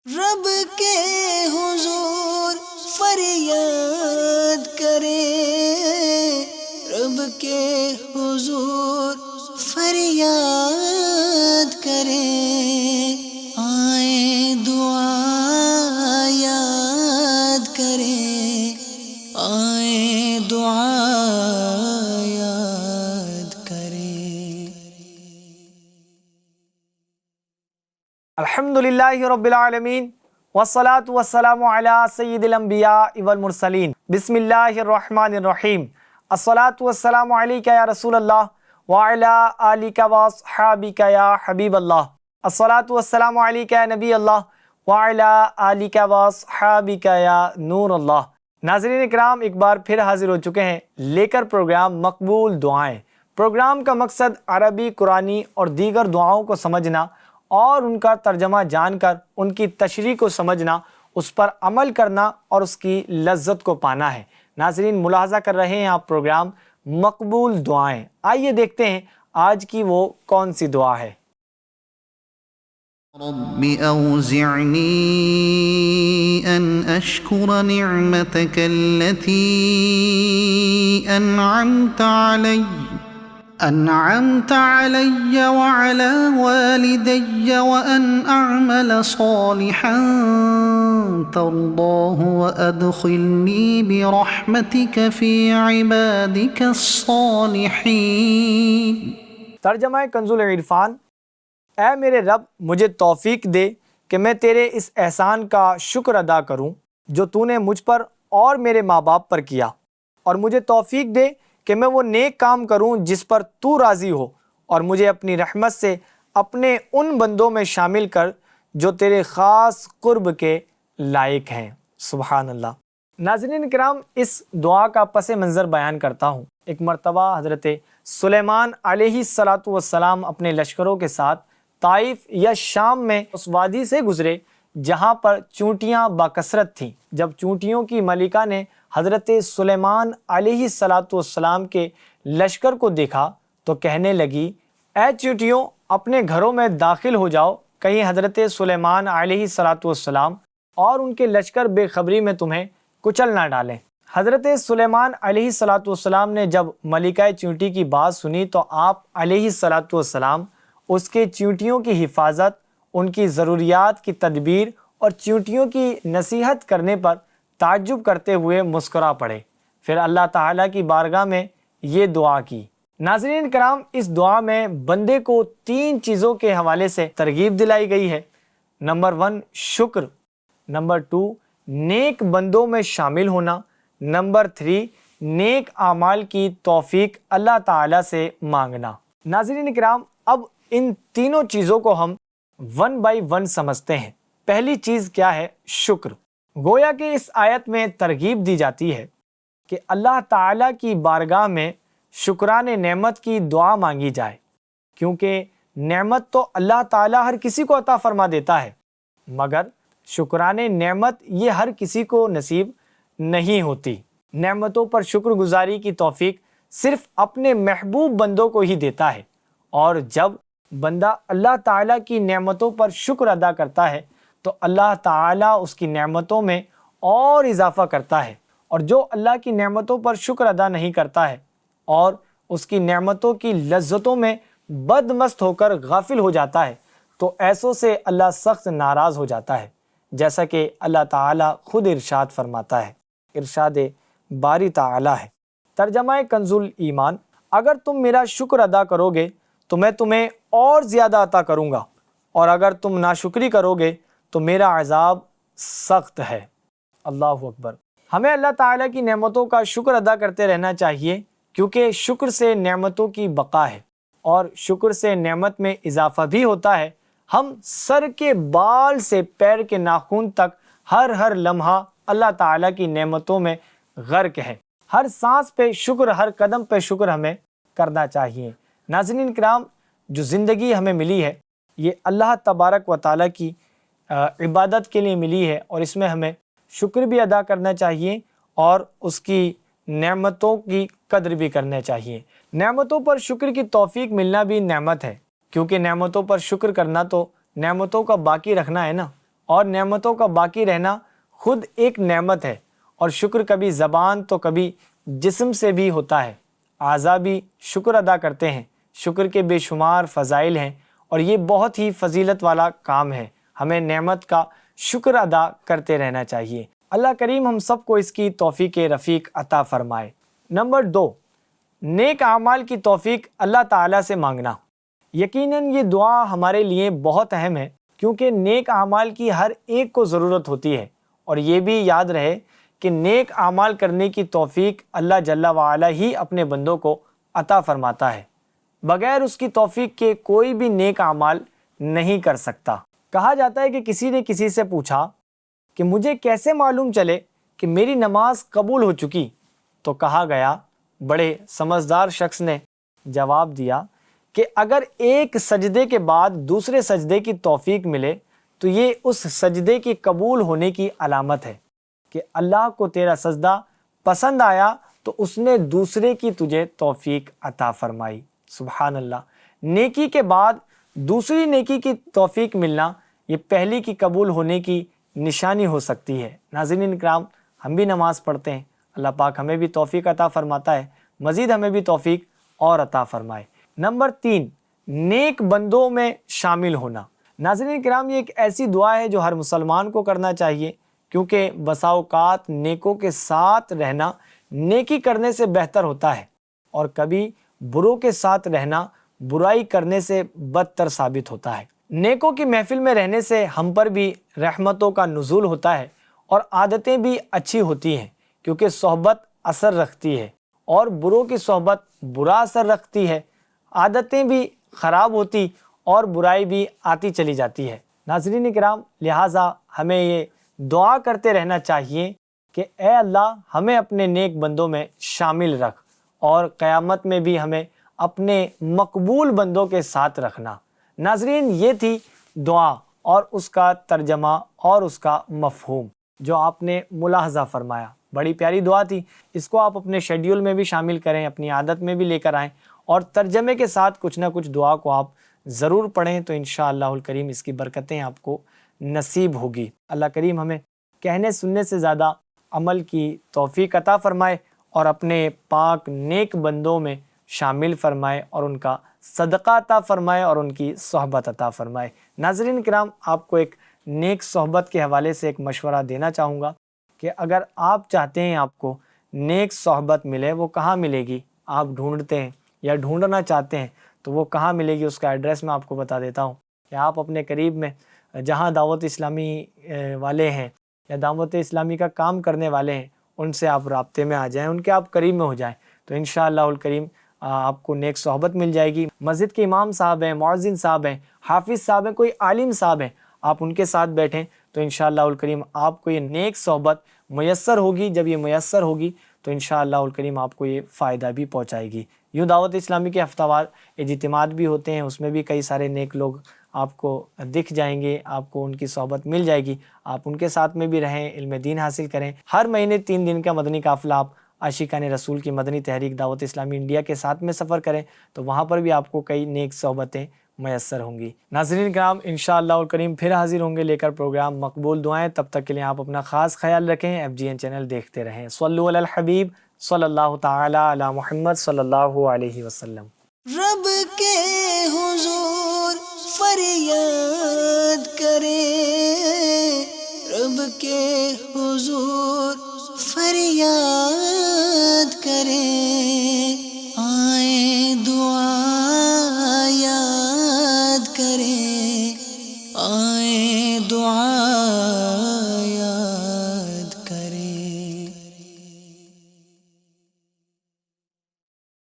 رب کے حضور فریاد کریں، رب کے حضور فریاد کریں، آئیں دعا یاد کریں، آئیں دعا یاد کریں۔ الحمدللہ رب العالمین والصلاة والسلام علی سید الانبیاء والمرسلین، بسم اللہ الرحمن الرحیم، الصلاة والسلام علیکہ یا رسول اللہ وعلی آلکہ واصحابکہ یا حبیب اللہ، الصلاة والسلام علیکہ یا نبی اللہ وعلی آلکہ واصحابکہ یا نور اللہ۔ ناظرین اکرام، ایک بار پھر حاضر ہو چکے ہیں لے کر پروگرام مقبول دعائیں۔ پروگرام کا مقصد عربی، قرآنی اور دیگر دعاؤں کو سمجھنا اور ان کا ترجمہ جان کر ان کی تشریح کو سمجھنا، اس پر عمل کرنا اور اس کی لذت کو پانا ہے۔ ناظرین، ملاحظہ کر رہے ہیں آپ پروگرام مقبول دعائیں۔ آئیے دیکھتے ہیں آج کی وہ کون سی دعا ہے۔ رب أوزعني أن أشكر نعمتك التي أنعمت علي وعلى والدي وأن أعمل صالحا ترضاه وأدخلني برحمتك في عبادك الصالحين۔ ترجمہ کنز العرفان۔ اے میرے رب، مجھے توفیق دے کہ میں تیرے اس احسان کا شکر ادا کروں جو تو نے مجھ پر اور میرے ماں باپ پر کیا، اور مجھے توفیق دے کہ میں وہ نیک کام کروں جس پر تو راضی ہو، اور مجھے اپنی رحمت سے اپنے ان بندوں میں شامل کر جو تیرے خاص قرب کے لائق ہیں۔ سبحان اللہ۔ ناظرین کرام، اس دعا کا پس منظر بیان کرتا ہوں۔ ایک مرتبہ حضرت سلیمان علیہ السلام اپنے لشکروں کے ساتھ طائف یا شام میں اس وادی سے گزرے جہاں پر چونٹیاں باکثرت تھیں۔ جب چونٹیوں کی ملکہ نے حضرت سلیمان علیہ السلام کے لشکر کو دیکھا تو کہنے لگی، اے چونٹیوں، اپنے گھروں میں داخل ہو جاؤ، کہیں حضرت سلیمان علیہ السلام اور ان کے لشکر بے خبری میں تمہیں کچل نہ ڈالیں۔ حضرت سلیمان علیہ السلام نے جب ملکہ چونٹی کی بات سنی تو آپ علیہ السلام اس کے چونٹیوں کی حفاظت، ان کی ضروریات کی تدبیر اور چونٹیوں کی نصیحت کرنے پر تعجب کرتے ہوئے مسکرا پڑے۔ پھر اللہ تعالیٰ کی بارگاہ میں یہ دعا کی۔ ناظرین کرام، اس دعا میں بندے کو 3 چیزوں کے حوالے سے ترغیب دلائی گئی ہے۔ نمبر 1 شکر، نمبر 2 نیک بندوں میں شامل ہونا، نمبر 3 نیک اعمال کی توفیق اللہ تعالیٰ سے مانگنا۔ ناظرین کرام، اب ان تینوں چیزوں کو ہم 1 بائی 1 سمجھتے ہیں۔ پہلی چیز کیا ہے؟ شکر۔ گویا کہ اس آیت میں ترغیب دی جاتی ہے کہ اللہ تعالیٰ کی بارگاہ میں شکران نعمت کی دعا مانگی جائے، کیونکہ نعمت تو اللہ تعالیٰ ہر کسی کو عطا فرما دیتا ہے، مگر شکران نعمت یہ ہر کسی کو نصیب نہیں ہوتی۔ نعمتوں پر شکر گزاری کی توفیق صرف اپنے محبوب بندوں کو ہی دیتا ہے، اور جب بندہ اللہ تعالیٰ کی نعمتوں پر شکر ادا کرتا ہے تو اللہ تعالیٰ اس کی نعمتوں میں اور اضافہ کرتا ہے، اور جو اللہ کی نعمتوں پر شکر ادا نہیں کرتا ہے اور اس کی نعمتوں کی لذتوں میں بدمست ہو کر غافل ہو جاتا ہے تو ایسوں سے اللہ سخت ناراض ہو جاتا ہے، جیسا کہ اللہ تعالیٰ خود ارشاد فرماتا ہے۔ ارشاد باری تعالیٰ ہے۔ ترجمہ کنز الایمان۔ اگر تم میرا شکر ادا کرو گے تو میں تمہیں اور زیادہ عطا کروں گا، اور اگر تم ناشکری کرو گے تو میرا عذاب سخت ہے۔ اللہ اکبر۔ ہمیں اللہ تعالیٰ کی نعمتوں کا شکر ادا کرتے رہنا چاہیے، کیونکہ شکر سے نعمتوں کی بقا ہے، اور شکر سے نعمت میں اضافہ بھی ہوتا ہے۔ ہم سر کے بال سے پیر کے ناخن تک ہر لمحہ اللہ تعالیٰ کی نعمتوں میں غرق ہے۔ ہر سانس پہ شکر، ہر قدم پہ شکر ہمیں کرنا چاہیے۔ ناظرین کرام، جو زندگی ہمیں ملی ہے یہ اللہ تبارک و تعالیٰ کی عبادت کے لیے ملی ہے، اور اس میں ہمیں شکر بھی ادا کرنا چاہیے اور اس کی نعمتوں کی قدر بھی کرنا چاہیے۔ نعمتوں پر شکر کی توفیق ملنا بھی نعمت ہے، کیونکہ نعمتوں پر شکر کرنا تو نعمتوں کا باقی رکھنا ہے نا، اور نعمتوں کا باقی رہنا خود ایک نعمت ہے، اور شکر کبھی زبان تو کبھی جسم سے بھی ہوتا ہے۔ اعضاء بھی شکر ادا کرتے ہیں۔ شکر کے بے شمار فضائل ہیں اور یہ بہت ہی فضیلت والا کام ہے۔ ہمیں نعمت کا شکر ادا کرتے رہنا چاہیے۔ اللہ کریم ہم سب کو اس کی توفیق رفیق عطا فرمائے۔ نمبر 2، نیک اعمال کی توفیق اللہ تعالیٰ سے مانگنا۔ یقیناً یہ دعا ہمارے لیے بہت اہم ہے، کیونکہ نیک اعمال کی ہر ایک کو ضرورت ہوتی ہے، اور یہ بھی یاد رہے کہ نیک اعمال کرنے کی توفیق اللہ جل وعلا ہی اپنے بندوں کو عطا فرماتا ہے۔ بغیر اس کی توفیق کے کوئی بھی نیک اعمال نہیں کر سکتا۔ کہا جاتا ہے کہ کسی نے کسی سے پوچھا کہ مجھے کیسے معلوم چلے کہ میری نماز قبول ہو چکی؟ تو کہا گیا، بڑے سمجھدار شخص نے جواب دیا کہ اگر ایک سجدے کے بعد دوسرے سجدے کی توفیق ملے تو یہ اس سجدے کی قبول ہونے کی علامت ہے کہ اللہ کو تیرا سجدہ پسند آیا تو اس نے دوسرے کی تجھے توفیق عطا فرمائی۔ سبحان اللہ۔ نیکی کے بعد دوسری نیکی کی توفیق ملنا یہ پہلی کی قبول ہونے کی نشانی ہو سکتی ہے۔ ناظرین اکرام، ہم بھی نماز پڑھتے ہیں، اللہ پاک ہمیں بھی توفیق عطا فرماتا ہے، مزید ہمیں بھی توفیق اور عطا فرمائے۔ نمبر 3، نیک بندوں میں شامل ہونا۔ ناظرین کرام، یہ ایک ایسی دعا ہے جو ہر مسلمان کو کرنا چاہیے، کیونکہ بسا اوقات نیکوں کے ساتھ رہنا نیکی کرنے سے بہتر ہوتا ہے، اور کبھی بروں کے ساتھ رہنا برائی کرنے سے بدتر ثابت ہوتا ہے۔ نیکوں کی محفل میں رہنے سے ہم پر بھی رحمتوں کا نزول ہوتا ہے اور عادتیں بھی اچھی ہوتی ہیں، کیونکہ صحبت اثر رکھتی ہے، اور بروں کی صحبت برا اثر رکھتی ہے۔ عادتیں بھی خراب ہوتی اور برائی بھی آتی چلی جاتی ہے۔ ناظرین کرام، لہٰذا ہمیں یہ دعا کرتے رہنا چاہیے کہ اے اللہ ہمیں اپنے نیک بندوں میں شامل رکھ، اور قیامت میں بھی ہمیں اپنے مقبول بندوں کے ساتھ رکھنا۔ ناظرین، یہ تھی دعا اور اس کا ترجمہ اور اس کا مفہوم جو آپ نے ملاحظہ فرمایا۔ بڑی پیاری دعا تھی، اس کو آپ اپنے شیڈیول میں بھی شامل کریں، اپنی عادت میں بھی لے کر آئیں، اور ترجمے کے ساتھ کچھ نہ کچھ دعا کو آپ ضرور پڑھیں، تو انشاءاللہ الکریم اس کی برکتیں آپ کو نصیب ہوگی۔ اللہ کریم ہمیں کہنے سننے سے زیادہ عمل کی توفیق عطا فرمائے، اور اپنے پاک نیک بندوں میں شامل فرمائے، اور ان کا صدقہ عطا فرمائے، اور ان کی صحبت عطا فرمائے۔ ناظرین کرام، آپ کو ایک نیک صحبت کے حوالے سے ایک مشورہ دینا چاہوں گا کہ اگر آپ چاہتے ہیں آپ کو نیک صحبت ملے، وہ کہاں ملے گی؟ آپ ڈھونڈتے ہیں یا ڈھونڈنا چاہتے ہیں تو وہ کہاں ملے گی؟ اس کا ایڈریس میں آپ کو بتا دیتا ہوں کہ آپ اپنے قریب میں جہاں دعوت اسلامی والے ہیں یا دعوت اسلامی کا کام کرنے والے ہیں، ان سے آپ رابطے میں آ جائیں، ان کے آپ قریب میں ہو جائیں، تو انشاءاللہ الکریم آپ کو نیک صحبت مل جائے گی۔ مسجد کے امام صاحب ہیں، مؤذن صاحب ہیں، حافظ صاحب ہیں، کوئی عالم صاحب ہیں، آپ ان کے ساتھ بیٹھیں تو انشاءاللہ الکریم آپ کو یہ نیک صحبت میسر ہوگی۔ جب یہ میسر ہوگی تو انشاءاللہ الکریم آپ کو یہ فائدہ بھی پہنچائے گی۔ یوں دعوت اسلامی کے ہفتہ وار اجتماعات بھی ہوتے ہیں، اس میں بھی کئی سارے نیک لوگ آپ کو دکھ جائیں گے، آپ کو ان کی صحبت مل جائے گی، آپ ان کے ساتھ میں بھی رہیں، علم دین حاصل کریں۔ ہر مہینے 3 دن کا مدنی قافلہ آپ عاشقان رسول کی مدنی تحریک دعوت اسلامی انڈیا کے ساتھ میں سفر کریں، تو وہاں پر بھی آپ کو کئی نیک صحبتیں میسر ہوں گی۔ ناظرین کرام، انشاءاللہ الکریم پھر حاضر ہوں گے لے کر پروگرام مقبول دعائیں۔ تب تک کے لیے آپ اپنا خاص خیال رکھیں، FGN چینل دیکھتے رہیں۔ صلو علی الحبیب صلی اللہ تعالی علی محمد صلی اللہ علیہ وسلم۔ رب کے حضور فریاد کریں، رب کے حضور فریاد